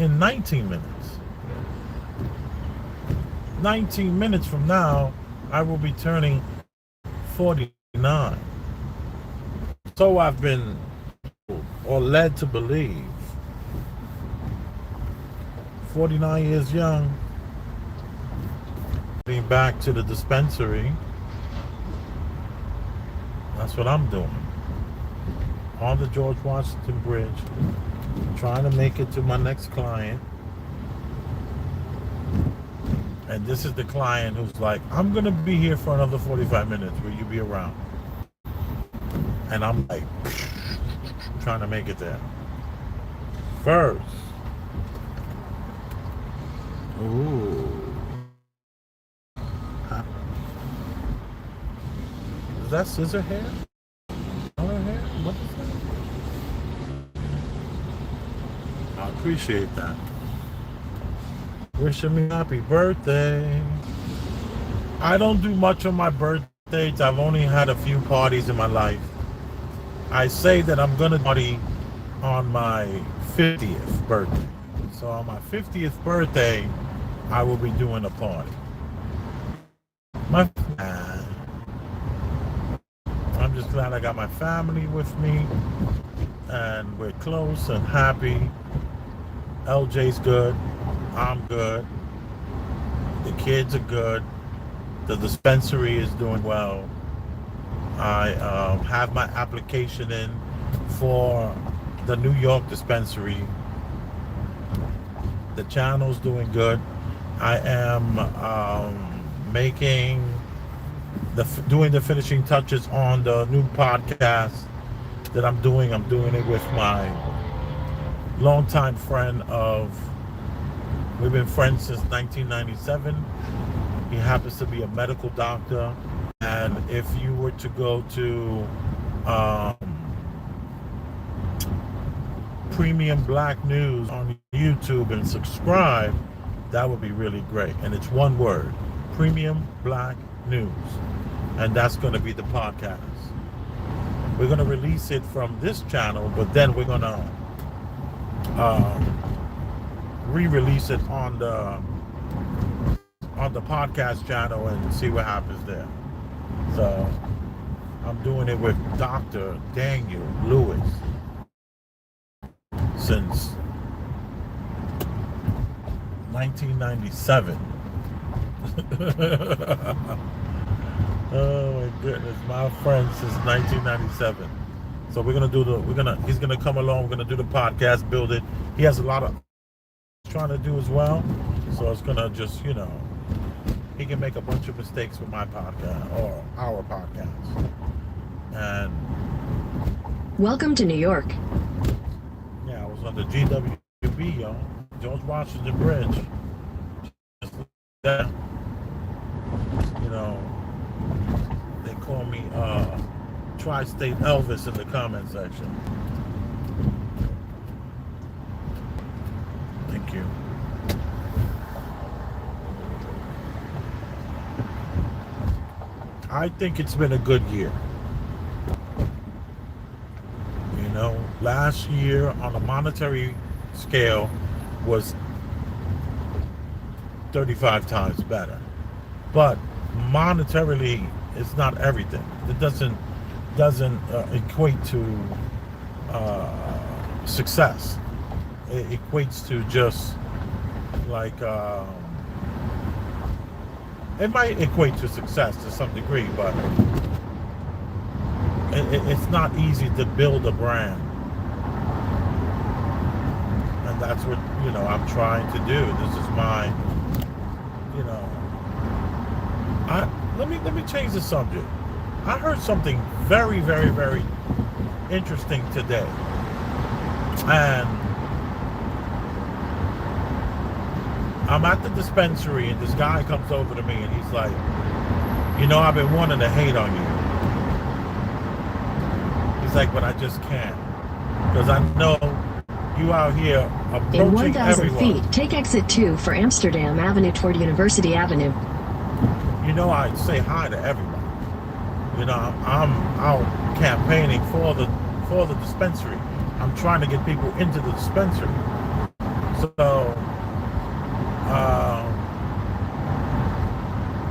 in 19 minutes. 19 minutes from now, I will be turning 49. So I've been or led to believe. 49 years young, getting back to the dispensary. That's what I'm doing. On the George Washington Bridge, trying to make it to my next client. And this is the client who's like, I'm going to be here for another 45 minutes. Will you be around? And I'm like, trying to make it there. First. Ooh. Is that scissor hair? Color hair? What is that? I appreciate that. Wishing me happy birthday. I don't do much on my birthdays. I've only had a few parties in my life. I say that I'm gonna party on my 50th birthday. So on my 50th birthday, I will be doing a party. I'm just glad I got my family with me, and we're close and happy. LJ's good. I'm good. The kids are good. The dispensary is doing well. I have my application in for the New York dispensary. The channel's doing good. I am doing the finishing touches on the new podcast that I'm doing. I'm doing it with my longtime friend we've been friends since 1997. He happens to be a medical doctor. And if you were to go to Premium Black News on YouTube and subscribe, that would be really great. And it's one word, Premium Black News. And that's going to be the podcast. We're going to release it from this channel, but then we're going to re-release it on the podcast channel and see what happens there. So I'm doing it with Dr. Daniel Lewis since 1997. Oh my goodness, my friend since 1997. So he's gonna come along, we're gonna do the podcast, build it. He has a lot of trying to do as well. So it's gonna just, he can make a bunch of mistakes with my podcast or our podcast. And welcome to New York. Yeah, I was on the GWB, George Washington Bridge. Just, they call me Tri-State Elvis in the comment section. Thank you. I think it's been a good year. Last year on a monetary scale was 35 times better. But monetarily, it's not everything. It doesn't equate to success. It equates to just like it might equate to success to some degree, but it's not easy to build a brand. And that's what, I'm trying to do. This is my, let me change the subject. I heard something very, very, very interesting today. And I'm at the dispensary and this guy comes over to me and he's like, I've been wanting to hate on you. He's like, but I just can't. Because I know you out here approaching in 1,000 everyone. feet, take exit 2 for Amsterdam Avenue toward University Avenue. I say hi to everybody. I'm out campaigning for the dispensary. I'm trying to get people into the dispensary. So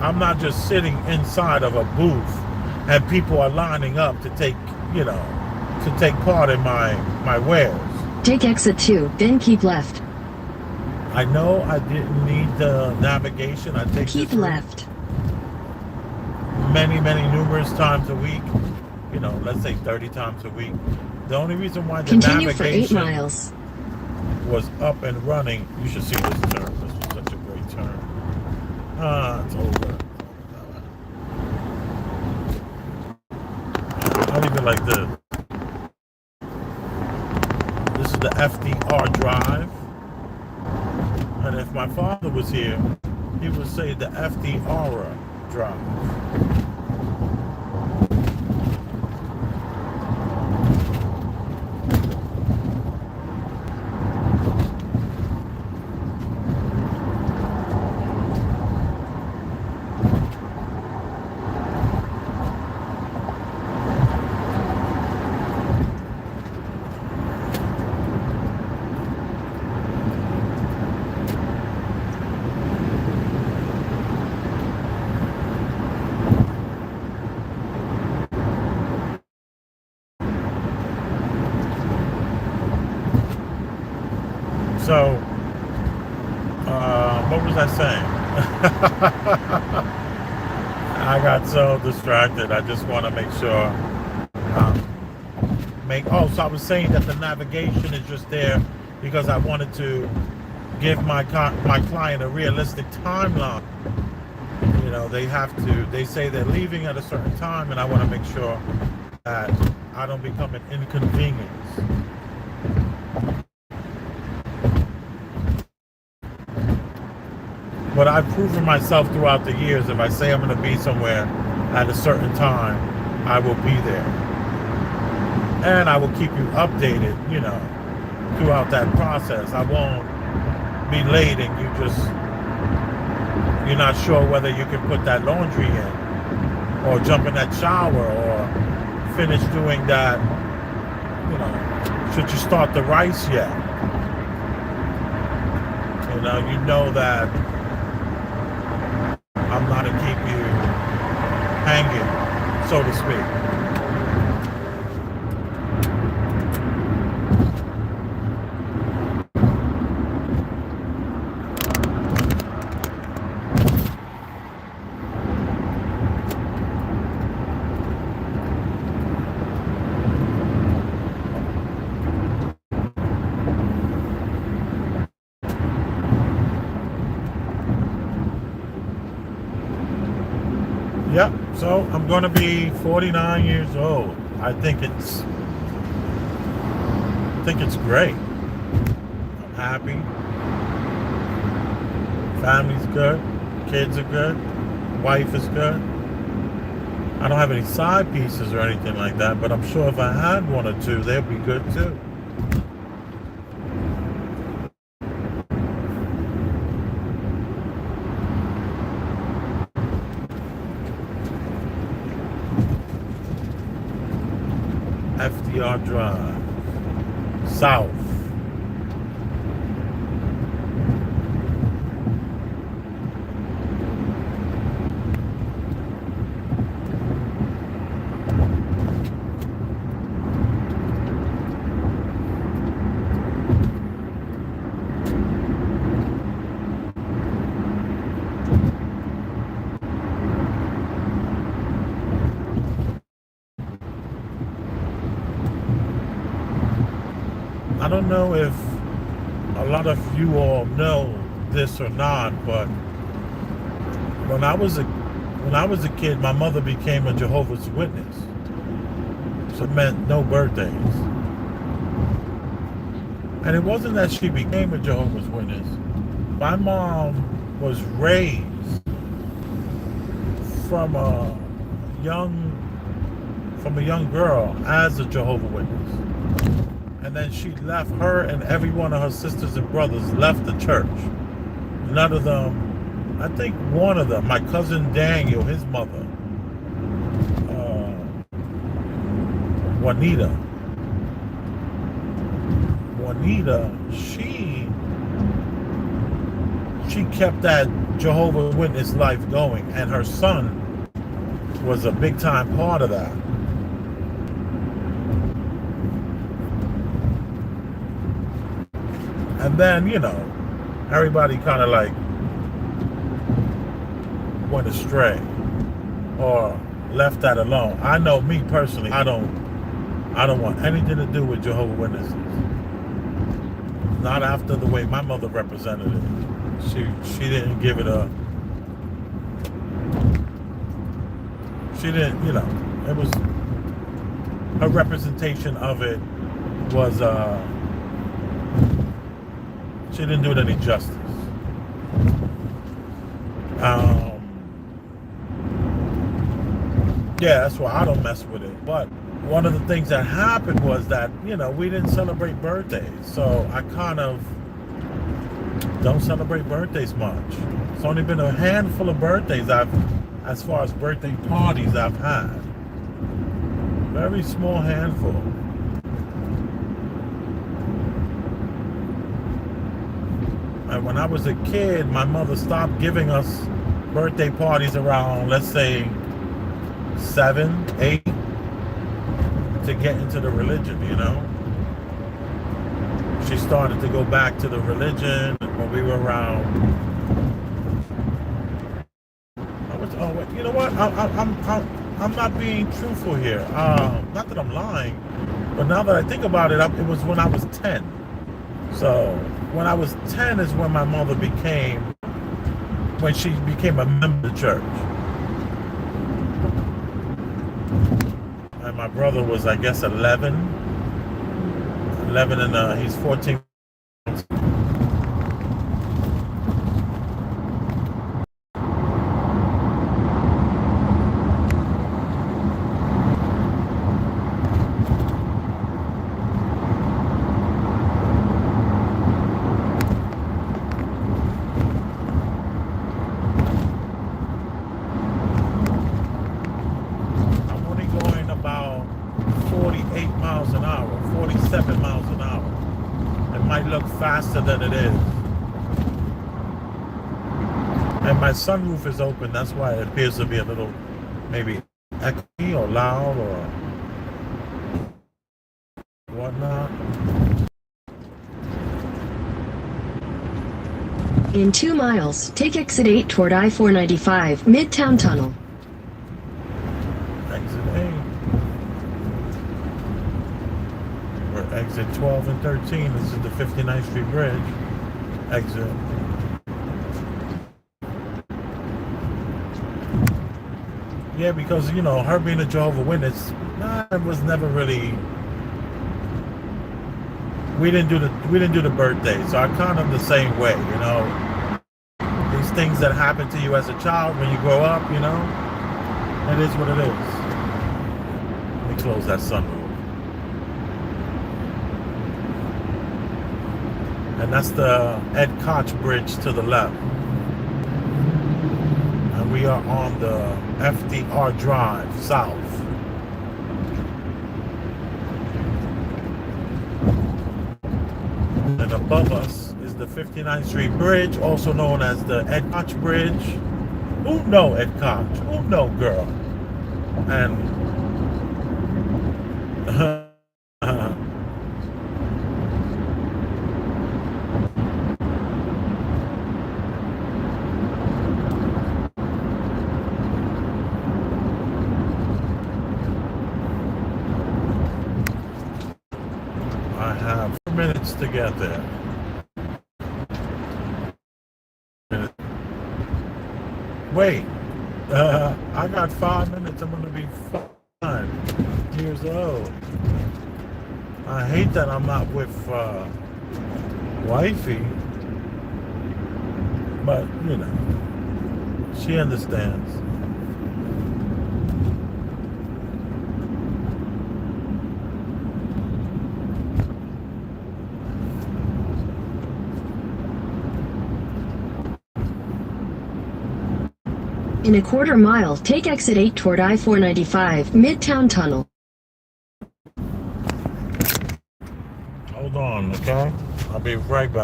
I'm not just sitting inside of a booth and people are lining up to take, to take part in my wares. Take exit 2, then keep left. I know I didn't need the navigation. I take Keep this route left. many, numerous times a week. Let's say 30 times a week. The only reason why the Continue for 8 navigation miles. was up and running, you should see this turn. This was such a great turn. It's over. I'll leave it like this. This is the FDR drive. And if my father was here, he would say the FDR drive. So, what was I saying? I got so distracted. I just want to make sure. So I was saying that the navigation is just there because I wanted to give my client a realistic timeline. They say they're leaving at a certain time, and I want to make sure that I don't become an inconvenience. But I've proven myself throughout the years, if I say I'm going to be somewhere at a certain time, I will be there. And I will keep you updated, throughout that process. I won't be late and you're not sure whether you can put that laundry in or jump in that shower or finish doing that, should you start the rice yet? You know that I'm not to keep you hanging, so to speak. Yep, so I'm going to be 49 years old. I think it's great. I'm happy. Family's good. Kids are good. Wife is good. I don't have any side pieces or anything like that, but I'm sure if I had one or two, they'd be good too. FDR Drive, South. I don't know if a lot of you all know this or not, but when I was a kid, my mother became a Jehovah's Witness. So it meant no birthdays. And it wasn't that she became a Jehovah's Witness. My mom was raised from a young girl as a Jehovah's Witness. And then she left, her and every one of her sisters and brothers left the church. None of them, I think one of them, my cousin Daniel, his mother, Juanita, she kept that Jehovah's Witness life going, and her son was a big time part of that. And then, everybody kind of like went astray or left that alone. I know me personally, I don't want anything to do with Jehovah's Witnesses. Not after the way my mother represented it. She didn't give it a. She didn't, it was her representation of it was. She didn't do it any justice. Yeah, that's why I don't mess with it. But one of the things that happened was that, we didn't celebrate birthdays. So I kind of don't celebrate birthdays much. It's only been a handful of birthdays as far as birthday parties I've had. Very small handful. And when I was a kid, my mother stopped giving us birthday parties around, let's say, 7, 8, to get into the religion, She started to go back to the religion when we were around. You know what? I'm not being truthful here. Not that I'm lying, but now that I think about it, it was when I was 10. So when I was 10 is when my mother when she became a member of the church. And my brother was, I guess, 11 and he's 14. I'm only going about 48 miles an hour, 47 miles an hour. It might look faster than it is. And my sunroof is open, that's why it appears to be a little maybe echoey or loud or whatnot. In 2 miles, take exit 8 toward I-495, Midtown Tunnel. Exit 8. We're exit 12 and 13. This is the 59th Street Bridge. Exit. Yeah, because, her being a Jehovah's Witness, it was never really. We didn't do the birthday, so I kind of the same way, These things that happen to you as a child when you grow up, it is what it is. Let me close that sunroof. And that's the Ed Koch Bridge to the left. And we are on the FDR Drive south. And above us is the 59th Street Bridge, also known as the Ed Koch Bridge. Who know Ed Koch? Who know, girl? And I have 4 minutes to get there. Wait, I got 5 minutes. I'm going to be 5 years old. I hate that I'm not with wifey, but she understands. In a 1/4 mile, take exit 8 toward I-495, Midtown Tunnel. Hold on, okay? I'll be right back.